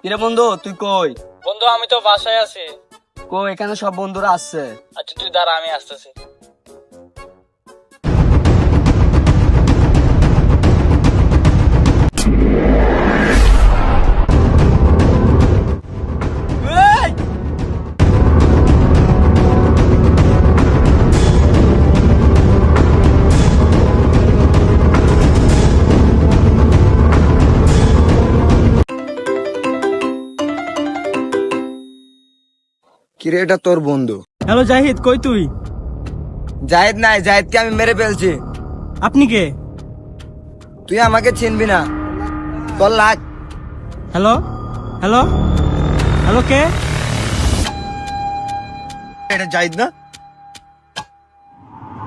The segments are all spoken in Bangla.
কিরে বন্ধু তুই কই? বন্ধু আমি তো বাসায় আছি। কই এখানে সব বন্ধুরা আসছে। আচ্ছা তুই দাঁড়া, আমি আসতেছি। কিরে এটা তোর বন্ধু? হ্যালো জাহিদ, কই তুই? জাহিদ নাই, জাহিদকে আমি মেরে ফেলছি। আপনি কে? তুই আমাকে চিনবি না, তোর লাগ। হ্যালো হ্যালো হ্যালো, কে? এটা জাহিদ না?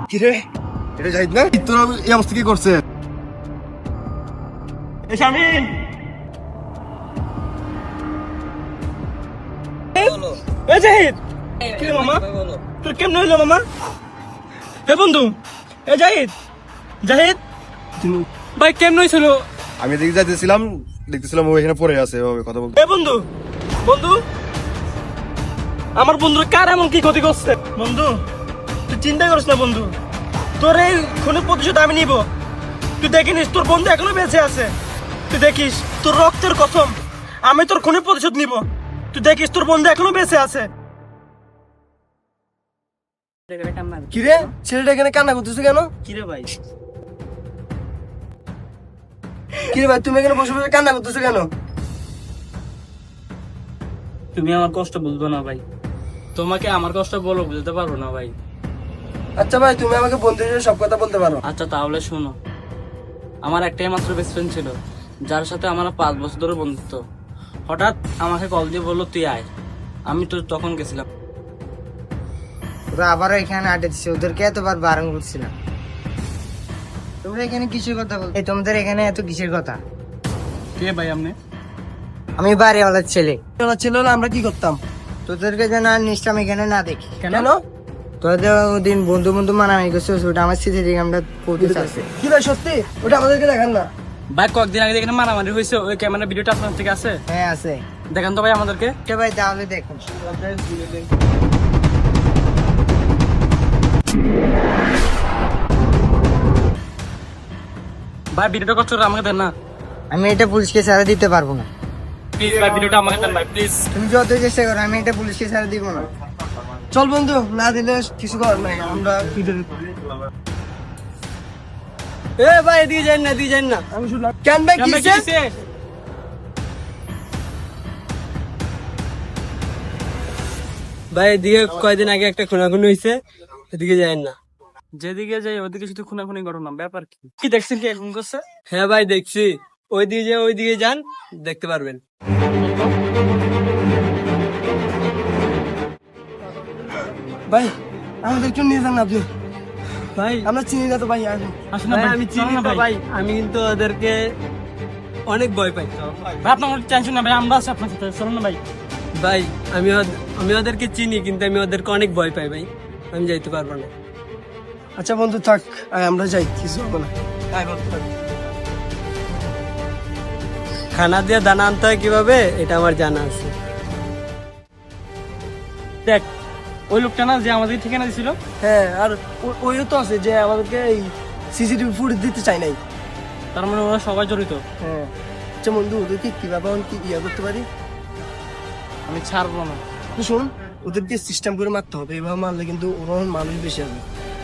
কিরে এটা জাহিদ না? তোর এই অবস্থা কি করছে? শামিন, এ জাহিদ, কি রে মামা? তোর কেমন হইলো মামা? হে বন্ধু, এ জাহিদ, জাহিদ ভাই কেমন হয়েছিল? আমি এদিকে দেখতেছিলাম ও এখানে পড়ে আছে, এভাবে কথা বলতে। এ বন্ধু, বন্ধু আমার বন্ধুর কার এমন কি ক্ষতি করছে? বন্ধু তুই চিন্তা করিস না বন্ধু, তোর এই খুনের প্রতিশোধ আমি নিব। তুই দেখিস তোর বন্ধু এখনো বেঁচে আছে, তুই দেখিস তোর রক্তের কসম, আমি তোর খুনের প্রতিশোধ নিব। তুই দেখিস তোর বন্ধু এখনো বেঁচে আছে। কিরে ছেলেটা এখানে কান্না করতেছে কেন? কিরে ভাই, কিরে ভাই তুমি এখানে বসে বসে কান্না করতেছো কেন? তুমি আমার কষ্ট বুঝবে না ভাই, তোমাকে আমার কষ্ট বলো বুঝতে পারবো না ভাই। আচ্ছা ভাই তুমি আমাকে বন্ধু হিসেবে সব কথা বলতে পারো। আচ্ছা তাহলে শোনো, আমার একটাই মাত্র বেস্ট ফ্রেন্ড ছিল, যার সাথে আমার 5 বছর ধরে বন্ধুত্ব। হঠাৎ আমাকে কল দিয়ে বললো তুই আয়। আমি তো তখন গেছিলাম। ওরা আবারও এখানে আড্ডা দিচ্ছে, ওদেরকে এতবার বারণ করছিলাম। তোমরা এখানে কিসের কথা বল? এই তোমাদের এখানে এত কিসের কথা? কে ভাই আপনি? আমি বাড়িওয়ালার ছেলে। ওরা ছেলে হলে আমরা কি করতাম? তোদেরকে যেন আর নিশ্চয় আমি এখানে না দেখি। কেন? তোদের ওদিন বন্ধু বন্ধু মানামানি করছে, ওটা আমার স্মৃতি থেকে আমরা পড়তে চাচ্ছি। কি ভাই সত্যি? ওটা আমাদেরকে দেখান না। ভাই কয়েকদিন আগে এখানে মারামারি হয়েছে, ওই ক্যামেরা ভিডিওটা আপনার থেকে আছে? হ্যাঁ আছে। দেখান তো ভাই আমাদেরকে। ওকে ভাই তাহলে দেখুন। ভাই ভিডিওটা কষ্ট করে আমাকে দেন না আমি এটা পুলিশকে ছাড়া দিতে পারবো না। প্লিজ ভাই, ভিডিওটা আমাকে দেন ভাই প্লিজ। তুমি যত চেষ্টা করো আমি এটা পুলিশকে ছাড়া দিব না। চল বন্ধু, না দিলে কিছু করার নাই, আমরা এ ভাই এদিকে যান না, এদিকে যান না। আমি শুনলাম। কেন ভাই কি হইছে? ভাই এদিকে কয়দিন আগে একটা খুনাখুনি হয়েছে, এদিকে যান না। যেদিকে যাই ওদিকে শুধু খুনাখুনি ঘটনা, ব্যাপার কি? কি দেখছেন কি এখন করছে? হ্যাঁ ভাই দেখছি, ওইদিকে যান, দেখতে পারবেন। ভাই আমাদের একটু নিয়ে যান না আপনি, ভাই আমরা চিনি না তো ভাই। আসুন না ভাই, ভাই, আমি চিনি চলো না তো ভাই, আমি কিন্তু ওদেরকে অনেক ভয় পাই। ভাই আপনার টেনশন না ভাই, আমরা আছি আপনার সাথে, চলুন না ভাই। ভাই আমি ওদেরকে চিনি, কিন্তু আমি ওদেরকে অনেক ভয় পাই ভাই, আমি যাইতে পারবো না। আচ্ছা বন্ধু থাক, আমরা যাই, কিছু হবে না। খানা দিয়ে দানা আনতে হয় কিভাবে, এটা আমার জানা আছে। দেখ ওই লোকটা না যে আমাদের ঠিকানা দিছিল, হ্যাঁ আর ওইও তো আছে যে আমাদেরকে এই সিসিটিভি ফুটেজ দিতে চাই নাই। তার মানে ওরা সবাই জড়িত। হ্যাঁ আচ্ছা বন্ধু ওদেরকে কিভাবে কি ইয়া করতে পারি? আমি ছাড়বো না। তুই শোন, ওদেরকে সিস্টেম করে মারতে হবে, এভাবে মারলে কিন্তু ওরা মানুষ বেশি হবে,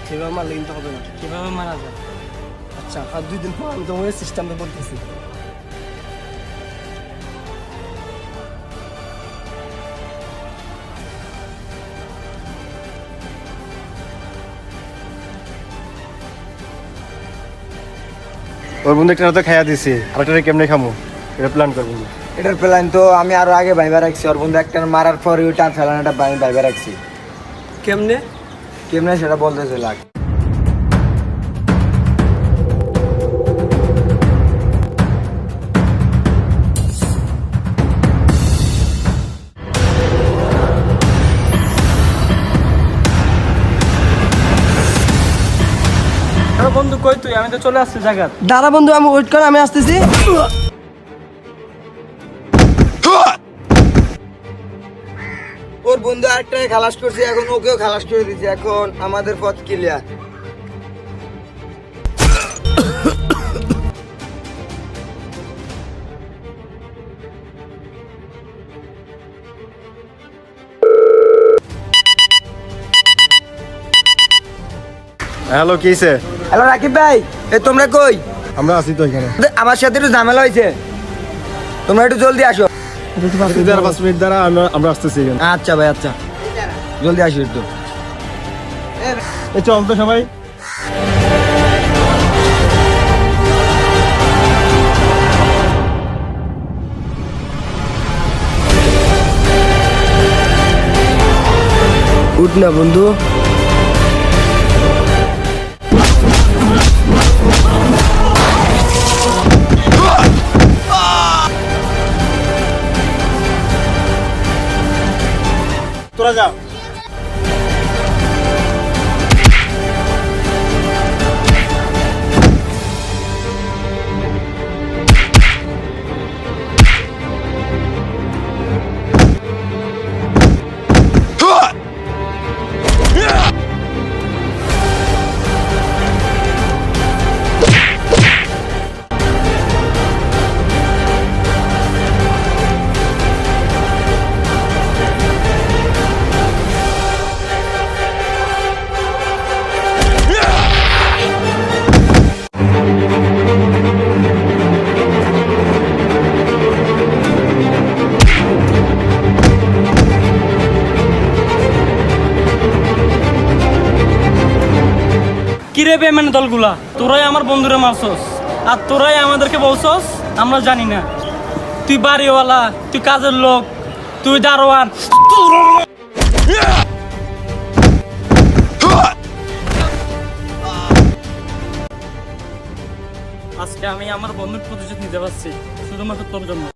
সেভাবে মারলে কিন্তু হবে না। কিভাবে মারা যায়? আচ্ছা আর 2 দিন পর আমি তোমাকে সিস্টেমটা বলতেছি। ওর বন্ধু একটা তো খাইয়া দিছি, আরেকটা কেমনে খামু এটা প্ল্যান করবো। এটার প্ল্যান তো আমি আরো আগে ভাইবা রাখছি। ওর বন্ধু একটা মারার পরে ওইটা ফেলানোটা আমি ভাইবা রাখছি। কেমনে? কেমনে সেটা বলতেছে লাগ। বন্ধু কই তুই? আমি তো চলে আসছি জায়গা। দাঁড়া বন্ধু, আমি ওয়েট কর, আমি আসতেছি। বন্ধু আরেকটা খালাস করছে, এখন ওকেও খালাস করে দিচ্ছে, এখন আমাদের পথ ক্লিয়ার। হ্যালো কি হয়েছে? হ্যালো রাকিব ভাই, তোমরা কই? আমরা আছি তো এখানে। আমার সাথে একটু ঝামেলা হয়েছে, তোমরা একটু জলদি আসো। 5 মিনিট দ্বারা আমরা আসতেছি এখানে। আচ্ছা ভাই, আচ্ছা জলদি আসো একটু। চল তো সবাই। উঠ না বন্ধু। তোরা যা। কিরে বেমান দলগুলা, তোরাই আমার বন্ধুরে মারছস আর তোরাই আমাদেরকে বলছস আমরা জানি না। তুই বাড়িওয়ালা, তুই কাজের লোক, তুই দারোয়ান। আজকে আমি আমার বন্ধুর প্রতিশোধ নিতে পারছি শুধুমাত্র তোর জন্য।